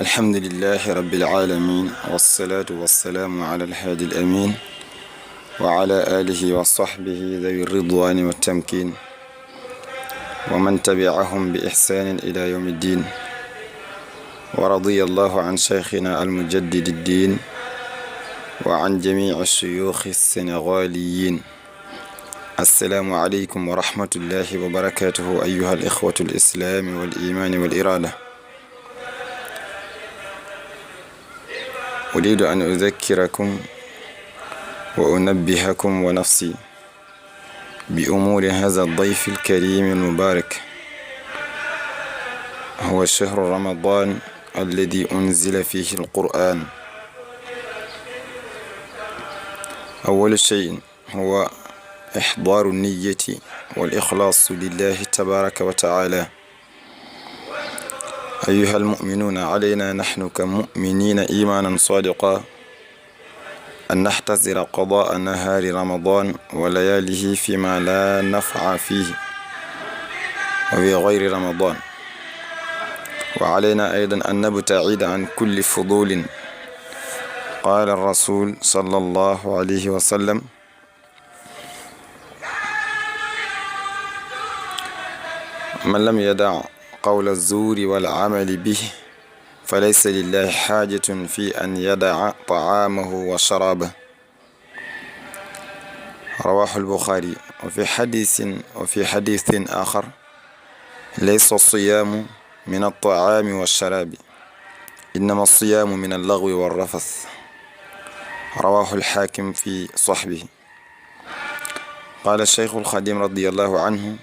الحمد لله رب العالمين والصلاة والسلام على الهادي الأمين وعلى آله وصحبه ذوي الرضوان والتمكين ومن تبعهم بإحسان إلى يوم الدين ورضي الله عن شيخنا المجدد الدين وعن جميع الشيوخ السنغاليين. السلام عليكم ورحمة الله وبركاته أيها الإخوة الإسلام والإيمان والإرادة. أريد أن أذكركم وأنبهكم ونفسي بأمور هذا الضيف الكريم المبارك. هو شهر رمضان الذي أنزل فيه القرآن. أول شيء هو إحضار النية والإخلاص لله تبارك وتعالى. أيها المؤمنون، علينا نحن كمؤمنين إيمانا صادقا أن نحتذر قضاء نهار رمضان ولياله فيما لا نفع فيه وفي غير رمضان، وعلينا أيضا أن نبتعد عن كل فضول. قال الرسول صلى الله عليه وسلم: من لم يدع قول الزور والعمل به فليس لله حاجة في أن يدع طعامه وشرابه. رواه البخاري. وفي حديث آخر: ليس الصيام من الطعام والشراب إنما الصيام من اللغو والرفث. رواه الحاكم في صحبه. قال الشيخ الخديم رضي الله عنه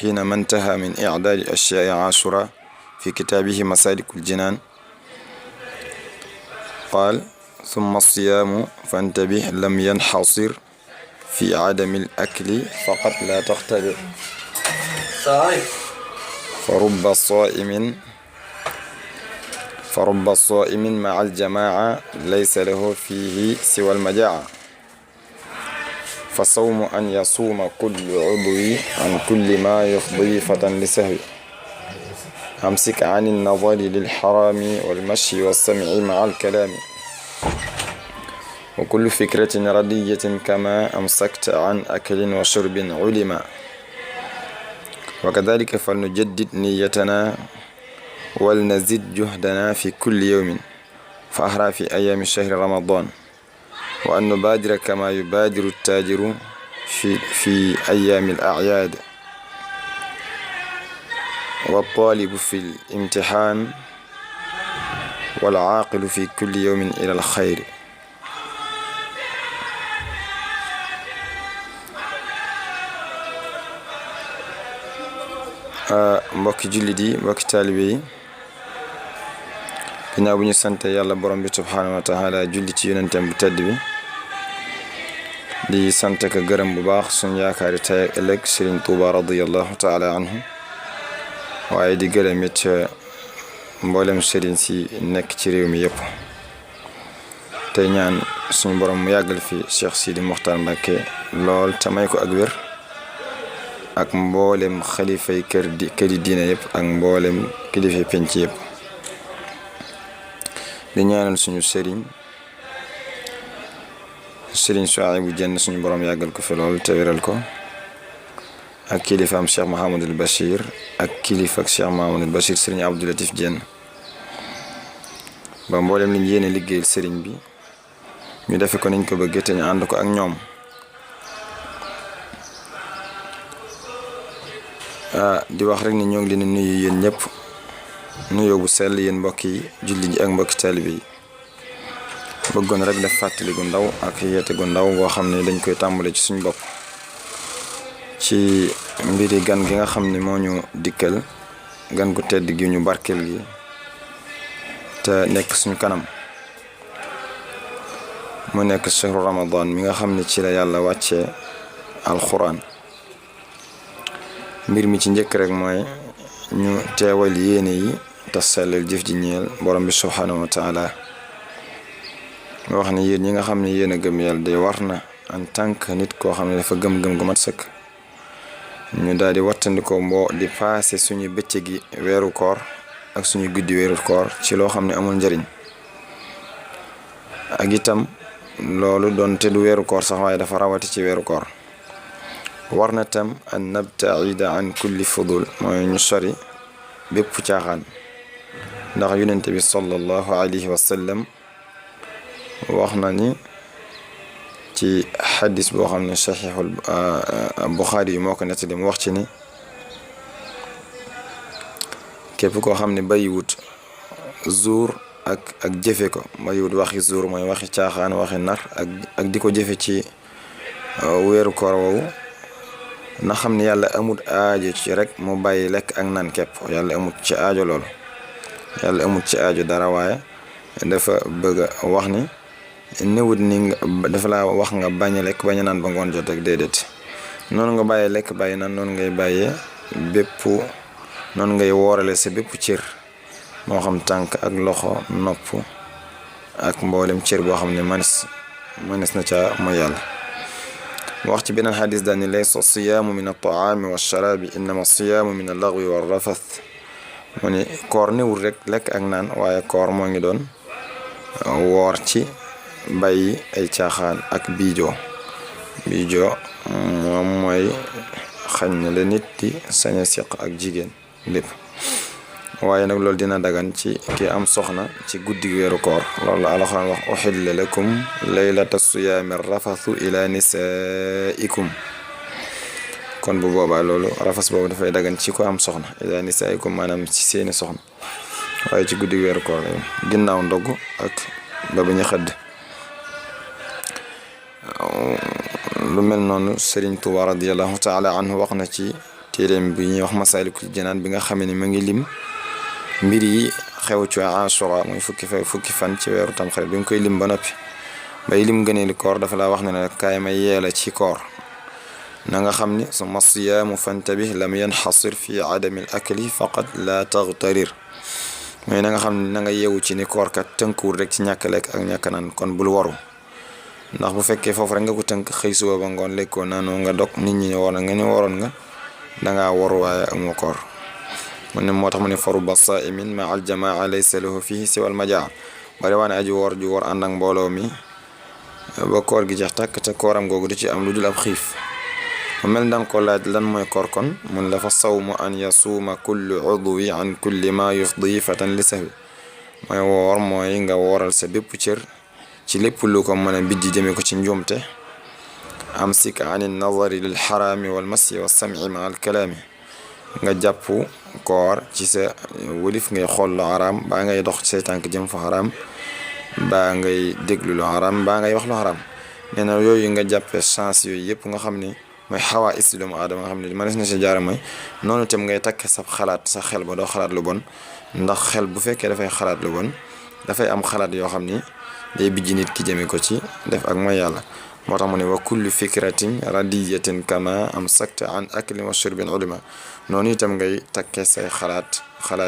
حينما انتهى من إعداد أشياء عاشوراء في كتابه مسالك الجنان، قال: ثم الصيام فانتبه لم ينحصر في عدم الأكل فقط لا تختبر، فرب صائم مع الجماعة ليس له فيه سوى المجاعة. فالصوم أن يصوم كل عضو عن كل ما يفضي فتى لسهو. أمسك عن النظر للحرام والمشي والسمع مع الكلام وكل فكرة ردية كما أمسكت عن أكل وشرب علما. وكذلك فلنجدد نيتنا ولنزد جهدنا في كل يوم فأهرى في أيام شهر رمضان، وأن نبادر كما يبادر التاجر في أيام الأعياد، والطالب في الامتحان، والعاقل في كل يوم إلى الخير. mbokki jullit yi, mbokki taalibe yi, ginnaaw bu ñu sant yàlla borom bi subhaanahu wa taala, julli ci yonentam bu tedd bi, di sant ka gërëm bu baax suñu yaakaari tey ak ëllëg Sëriñ Tuuba radiyallahu taala anhu, waaye di gërëm it mboolem sëriñ si nekk ci réew mi yëpp. tey ñaan suñu borom mu yàggal fi Cheikh Sidi Mokhtar Mbacké lool te may ko ak wér, ak mboolem xalifay këri diine yëpp ak mboolem kilifay penc yëpp. di ñaanal suñu sëriñ Souhaïbou Diène suñu borom yàggal ko fi lool te wéral ko, ak kilifaam Cheikh Mouhamadul Bachir ak kilifa ak Cheikh Mouhamadul Bachir sëriñ Abdou Latif Diène, ba mboolem liñ yéene liggéeyal sëriñ bi ñu defe ko niñ ko bëggee te ñu ànd ko ak ñoom. di wax rek ni ñoo ngi leen di nuyu yéen ñëpp nuyoo bu sell, yéen mbokki julli ji ak mbokki taalibe yi. bëggoon rek def fàttali gu ndaw ak yeete gu ndaw boo xam ne dañ koy tàmbale ci suñu bopp ci mbiri gan gi nga xam ne moo ñu dikkal, gan gu tedd gi ñu barkeel gi te nekk suñu kanam. mu nekk shahru ramadan mi nga xam ne ci la yàlla wàccee alxuraan. mbir mi ci njëkk rek mooy ñu teewal yéene yi te sellal jëf ji ñeel borom bi subhaanahu wa taala. nga wax ne yéen ñi nga xam ne yéen a gëm yàlla, day war na en tant que nit koo xam ne dafa gëm-gëm gu mat sëkk, ñu daal di wattandikoo di passé suñu bëccëgi weeru koor ak suñu guddi weeru koor ci loo xam ne amul njëriñ ak itam loolu doonte du weeru koor sax waaye dafa rawati ci weeru koor war na tam an nabtaida an kulli fudul mooy ñu sori bépp caaxaan ndax yonent bi sallallahu alayhi wa sallam wax na ni ci xadis boo xam ne saxiixul Buxaari yi moo ko nettali mu wax ci ni képp koo xam ne bàyyiwut zuur ak jëfe ko bàyyiwut waxi zuur mooy waxi caaxaan waxi nar ak di ko jëfe ci weeru koor woowu na xam ne yàlla amut aajo ci rek mu bàyyi lekk ak naan képp yàlla amut ci aajo loolu yàlla amut ci aajo dara waaye dafa bëgg a wax ni newut ni dafa la wax nga bañ a lekk bañ a naan ba ngoon jot rek déedéet noonu nga bàyyee lekk bàyyi naan noonu ngay bàyyee bépp noonu ngay woorale sa bépp cër moo xam tànk ak loxo nopp ak mboolem cër boo xam ne manes na ca mooy yàlla wax ci beneen xadis daal ni laysa siyaamu min at-taami wa sharaabi innama siyaamu min al-lagwi wa rafath mu ni koor newul rek lekk ak naan waaye koor moo ngi doon woor ci bàyyi ay caaxaan ak biijoo moom mooy xañ na la nit di sañ a seq ak jigéen lépp waaye nag loolu dina dagan ci ki am soxna ci guddi weeru koor loolu la Alxuraan wax uxilla lakum laylata siyaami rafathu ila nisaikum kon bu boobaa loolu rafas boobu dafay dagan ci ko am soxna ila nisaikum maanaam ci seeni soxna waaye ci guddi weeru koor ginnaaw ndogg ak ba bañ a xëdd lu mel noonu Sëriñ Tuuba radiyallahu taala anhu wax na ci téeréem bi ñuy wax Masaalikul Jinaan bi nga xam ne ma ngi lim mbir yi xew ci Ashura muy fukki fan ci weeru Tamxarit bi nga koy lim ba noppi bay lim gëneeli koor dafa laa wax ne ne kaay ma yeela ci koor na nga xam ni summa siyaamu fantabih lam yanxasir fi adami al akli faqat la taghtarir mooy na nga xam ne na nga yeewu ci ni koor kat tënkuwul rek ci ñàkk lekk ak ñàkk naan kon bul waru ndax bu fekkee foofu rek nga ko tënk xëy suba ba ngoon lekkoo naanoo nga dog nit ñi waroon nga ni waroon nga dangaa waru waaye amoo koor mu ne moo tax mu ne faruba saimin ma al jamaa laysa lahu fihi siwa al majaa bari waa ne aji woor ju woor ànd ak mbooloo mi ba koor gi jeex takk te kooram googu du ci am lu dul ab xiif mu mel danga ko laaj lan mooy koor kon mun la fa sawmu an yasuuma kullu udwi an kulli ma yufdi fatan li sahwi mooy woor mooy nga wooral sa bépp cër ci lépp lu ko mën a bijji jëme ko ci njuumte am sik an nazari lil xaraami wal masi wa sam'i ma al kalaami nga jàpp koor ci sa wëlif ngay xool lu xaraam baa ngay dox ci say tànk jëm fa xaraam baa ngay déglu lu xaraam baa ngay wax lu xaraam nee na yooyu nga jàppee chance yooyu yëpp nga xam ni mooy xawaa is doomu aadama nga xam ne mënees na si jaara mooy noonu itam ngay takke sa xalaat sa xel ba doo xalaat lu bon ndax xel bu fekkee dafay xalaat lu bon dafay am xalaat yoo xam ni day bijji nit ki jëme ko ci def ak mooy yàlla moo tax mu ne wa kullu fikratin radiyatin kama amsakta an aklin wa shurbin ulima noonu itam ngay takkee say xalaat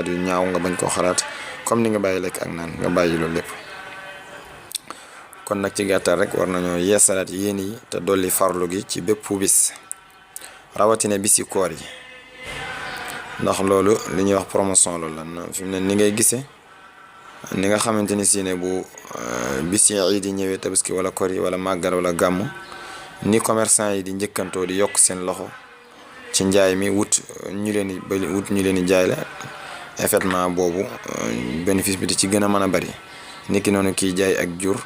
yu ñaaw nga bañ koo xalaat comme ni nga bàyyi lekk ak naan nga bàyyi loolu lépp kon nag ci gàttal rek war nañoo yeesalaat yéen yi te dolli farlu gi ci bépp bis rawatina bisi koor yi ndax loolu li ñuy wax promotion loolu la fi mu ne ni ngay gisee ni nga xamante ni si ne bu bisi iid yi ñëwee tabaski wala kor yi wala màggal wala gàmm ni commerçant yi di njëkkantoo di yokk seen loxo ci njaay mi wut ñu leen di jaay la effectivement boobu bénéfice bi di ci gën a mën a bari niki noonu kiy jaay ak jur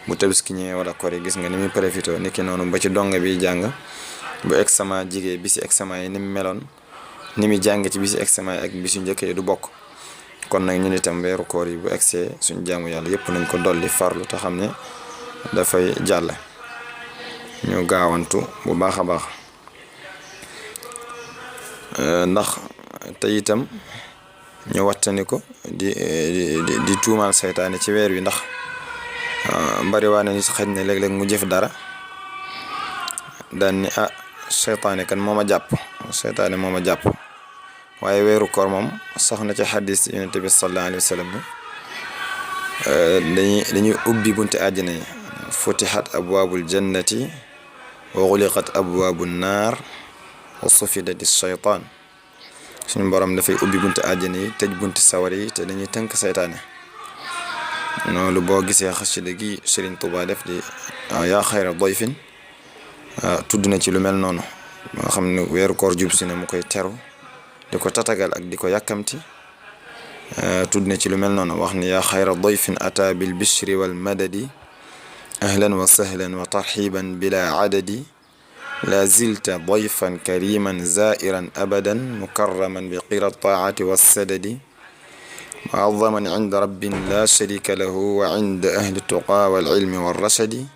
bu tabaski ñëwee wala kor yi gis nga ni muy profité niki noonu ba ci donga bi jàng bu examen jigee bisi examen yi ni mu meloon ni muy jàng ci bisi examen yi ak bisu njëkk yi du bokk kon nag ñun itam weeru koor yi bu egsee suñu jaamu yàlla yëpp nañ ko dolli farlu te xam ne dafay jàll ñu gaawantu bu baax a baax ndax te itam ñu wattani ko di tuumaal seytaane ci weer wi ndax bari waa ne ni xëj na léeg-léeg mu jëf dara daan ni seytaane kan moo ma jàpp waaye weeru koor moom sax na ci xadis yonent bi sallallahu alayhi wa sallam dañuy ubbi bunte àjjana yi futixat abwaabul jannati wa xuliqat abwaabu naar wa sufidati shaytaan suñu borom dafay ubbi bunti àjjana yi tëj bunti sawar yi te dañuy tënk saytaane. loolu boo gisee xasida gi Serigne Touba def di yaa xayra dayfin tudd na ci lu mel noonu nga xam ne weeru koor jub si ne mu koy teru di ko tatagal ak di ko yàkkamti. tudd na ci lu mel noonu wax ni yaa xayra dayfin ata bil bishri wal madadi ahlan wa sahlan wa tarxiban bila adadi la zilta dayfan kariman zairan abadan mukarraman bi qira taati wassadadi muazzaman inda rabbin la sharika lahu wa inda ahli tuqa wal ilmi wal rashadi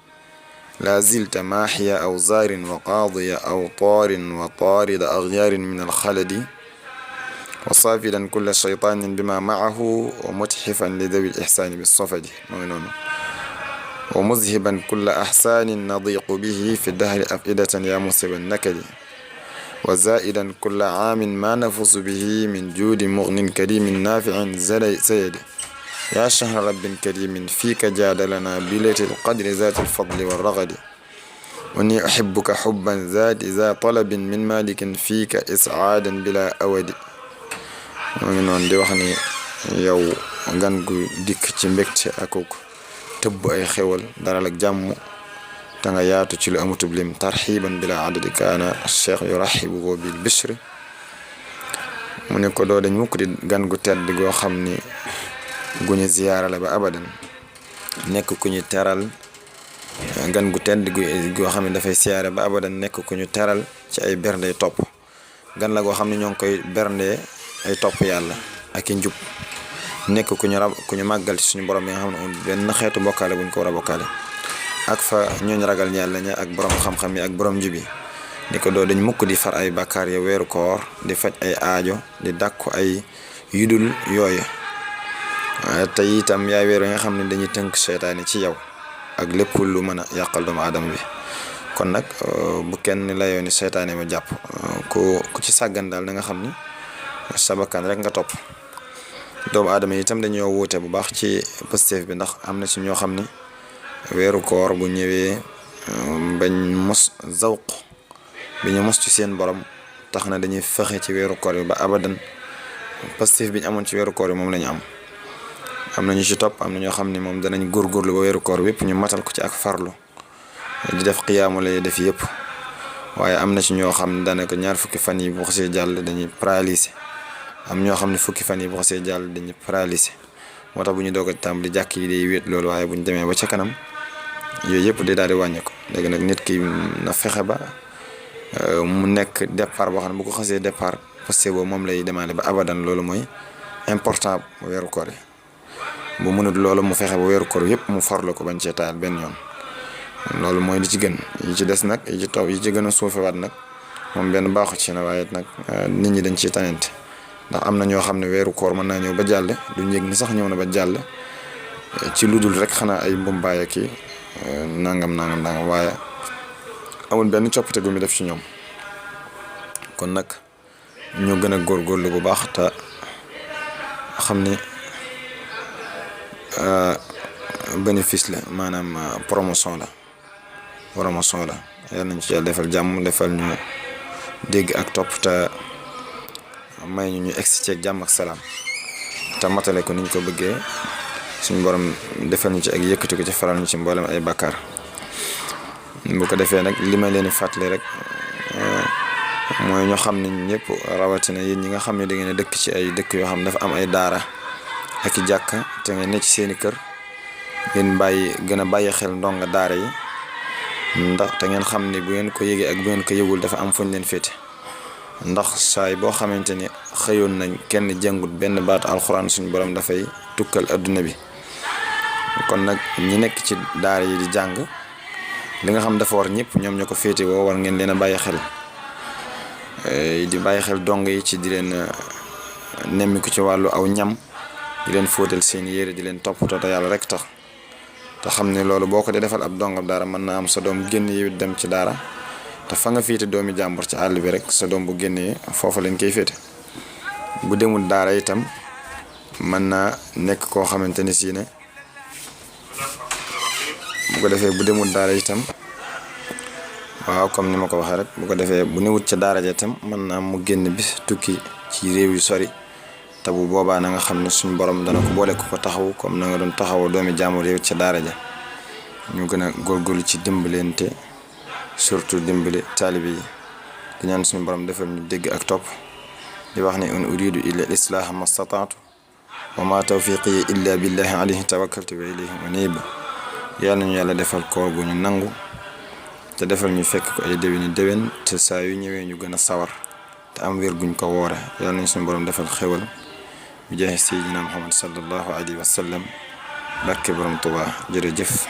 la zilta maaxiya awzaarin wa qaadiya awtaarin wa taarida axyaarin min alxaladi wa saafidan kulla shaytaanin bima maahu wa mutxifan li dawi lixsaani bisofadi mooy noonu wa muzhiban kulla axsaanin nadiqu bihi fi dahri afidatan ya musiba nakadi wa zaidan kulla caamin ma nafusu bihi min juudi mugnin karimin naaficin sayadi ya shahra rabbin karimin fiika jaadalana bilati lqadri zaati lfadli walragadi wa ni uxibuka xubban zaati za talabin min malikin fiika iscaadan bila awadi moo ngi noonu di wax ni yow gan gu dikk ci mbégte akuk tëbb ay xewal dalal ak jàmm te nga yaatu ci lu amutub lim tarxiban bila adadi kaana cheikh yuraxibu bil bishri mu ne ko doo dañ mukk di gan gu tedd goo xam ni gu ñu ziyaara la ba abadan nekk ku ñu teral gan gu tedd goo xam ne dafay siyaare ba abadan nekk ku ñu teral ci ay bernde topp gan la goo xam ne ñoo ngi koy bernde ay topp yàlla ak i njub nekk ku ñu màggal ci suñu borom yi nga xam ne amul benn xeetu bokkaale buñ ko war a bokkaale ak fa ñooñ ragal yàlla ña ak borom xam-xam yi ak borom njub yi ni ko doo dañ mukk di far ay bàkkaar ya weeru koor di faj ay aajo di dàkku ay yudul yooyu te itam yaay weer nga xam ne dañuy tënk seytaane ci yow ak lépp lu mën a yàqal doomu aadama bi kon nag bu kenn layoo ni seytaane ma jàpp ku ci sàggan daal da nga xam ni sabakan rek nga topp. doomu aadama yi itam dañoo wuute bu baax ci Pastef bi ndax am na ci ñoo xam ni weeru koor bu ñëwee bañ mos zawq bi ñu mos ci seen borom tax na dañuy fexe ci weeru koor bi ba abadan Pastef bi ñu amoon ci weeru koor bi moom la ñu am na ñu ci topp am na ñoo xam ne moom danañ góorgóorlu ba weeru koor yëpp ñu matal ko ci ak farlu di def xiyaamu lay def yëpp waaye am na ci ñoo xam ne daanaka ñaar fukki fan yi bu xasee jàll dañuy paralysé am ñoo xam ne fukki fan yi bu xasee jàll dañuy paralysé moo tax bu ñu doog a tàmbali jàkk yi day wéet loolu waaye bu ñu demee ba ca kanam yooyu yëpp day daal di wàññi ko léegi nag nit ki na fexe ba mu nekk départ boo xam ne bu ko xasee départ Pastef boobu moom lay demaale ba abadan loolu mooy important weeru koor yi bu mënut loolu mu fexe ba weeru koor yëpp mu farlu ko bañ cee taal benn yoon loolu mooy li ci gën yi ci des nag yi ci topp yi ci gën a suufewaat nag moom benn baaxu ci na waaye nag nit ñi dañ ciy tanente ndax am na ñoo xam ne weeru koor mën naa ñëw ba jàll duñ yëg ni sax ñëw na ba jàll ci lu dul rek xanaa ay mbumbaay ak i nangam waaye amul benn coppite gu mu def ci ñoom kon nag ñu gën a góorgóorlu bu baax te xam ni bénéfice la maanaam promotion la yal nañ ci yàlla defal jàmm defal ñu dégg ak topp te may ñu egsi ci ak jàmm ak salaam te matale ko niñ ko bëggee suñu borom defal ñu ci ak yëkkati ko ci faral ñu ci mboolem ay bàkkaar bu ko defee nag li ma leen di fàttali rek mooy ñoo xam ne ñëpp rawatina yéen ñi nga xam ne da ngeen a dëkk ci ay dëkk yoo xam ne dafa am ay daara ak i jàkka te ngeen ne ci seeni kër ngeen gën a bàyyi xel ndonga daara yi ndax te ngeen xam ne bu ngeen ko yëgee ak bu ngeen ko yëgul dafa am fuñ leen féete ndax saay boo xamante ni xëyoon nañ kenn jàngut benn baatu alxuraan suñu borom dafay tukkal adduna bi kon nag ñi nekk ci daara yi di jàng li nga xam dafa war ñëpp ñoom ñoo ko féete woo war ngeen leen a bàyyi xel di bàyyi xel dong yi ci di leen nemmi ko ci wàllu aw ñam di leen fóotal seen yére di leen toppatoo te yàlla rek tax te xam ne loolu boo ko dee defal ab dongam daara mën naa am sa doom génn yi dem ci daara te fa nga féete doomi jàmbur ci àll bi rek sa doom bu génnee foofa leen koy féete bu demul daara itam mën naa nekk koo xamante ni si ne bu ko defee bu demul daara itam waaw comme ni ma ko waxee rek bu ko defee bu newut ca daara ja itam mën naa mu génn bis tukki ci réew yu sori te bu boobaa na nga xam ne suñu borom dana ko boole ko taxaw comme na nga doon taxawoo doomi jaamu réew ca daara ja ñu gën a góorgóorlu ci dimbalante surtout dimbali taalibe yi di ñaan suñu borom defal ñu dégg ak topp di wax ne in uridu illa al islaaha ma stataatu wa ma tawfiqi illa billahi alayhi tawakkaltu wa ilayhi unib yàlla nañu yàlla defal koor gu ñu nangu te defal ñu fekk ko ay déwéni déwén te saa yu ñëwee ñu gën a sawar te am wér guñ ko woore yàlla nañu suñu borom defal xéwal bi jaahi sayyidina Muhammad sallallahu alayhi wa sallam barke borom Tuubaa jërëjëf